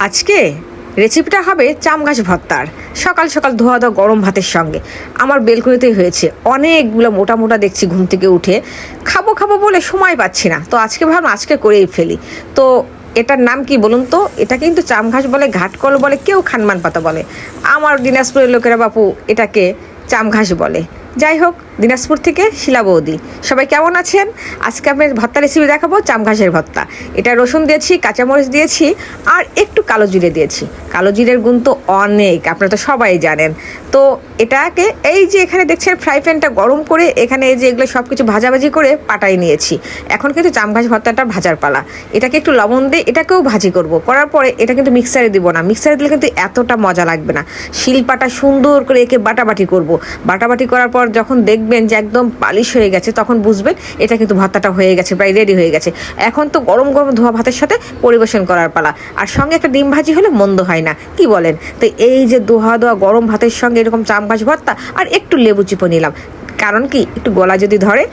আজকে রেসিপিটা হবে চামগাছ ভর্তার। সকাল সকাল ধোয়া ধোয়া গরম ভাতের সঙ্গে আমার বেলকনিতেই হয়েছে, অনেকগুলো মোটা মোটা দেখছি ঘুম থেকে উঠে। খাবো খাবো বলে সময় পাচ্ছি না, তো আজকে ভাবলাম আজকে করেই ফেলি। তো এটার নাম কি বলুন তো? এটা কিন্তু চামঘাস বলে, ঘাটকল বলে, কেউ খানমান পাতা বলে। আমার দিনাজপুরের লোকেরা বাপু এটাকে চামঘাস বলে। যাই হোক, দিনাজপুর থেকে শিলা বৌদি। সবাই কেমন আছেন? আজকে আপনার ভর্তা রেসিপি দেখাবো, চামঘাসের ভর্তা। এটা রসুন দিয়েছি, কাঁচামরিচ দিয়েছি, আর একটু কালো জিরে দিয়েছি। কালো জিরের গুণ তো অনেক, আপনারা তো সবাই জানেন। তো এটাকে এই যে এখানে দেখছেন ফ্রাই প্যানটা গরম করে এখানে এই যে এগুলো সব কিছু ভাজাভাজি করে পাটাই নিয়েছি। এখন কিন্তু চামঘাস ভর্তাটা ভাজার পালা। এটাকে একটু লবণ দিয়ে এটাকেও ভাজি করব। করার পরে এটা কিন্তু মিক্সারে দিব না, মিক্সারে দিলে কিন্তু এতটা মজা লাগবে না। শিলপাটা সুন্দর করে একে বাটাবাটি করব। বাটাবাটি করার পর যখন দেখবেন যে একদম পালিশ হয়ে গেছে, তখন বুঝবেন এটা কিন্তু ভর্তাটা হয়ে গেছে, প্রায় রেডি হয়ে গেছে। এখন তো গরম গরম ধোয়া ভাতের সাথে পরিবেশন করার পালা। আর সঙ্গে একটা ডিম ভাজি হলে মন্দ হয় না, কি বলেন? তো এই যে ধোয়া ধোয়া গরম ভাতের সঙ্গে এরকম চামঘাস ভর্তা আর একটু লেবু চিপে নিলাম। কারণ কি, একটু গলা যদি ধরে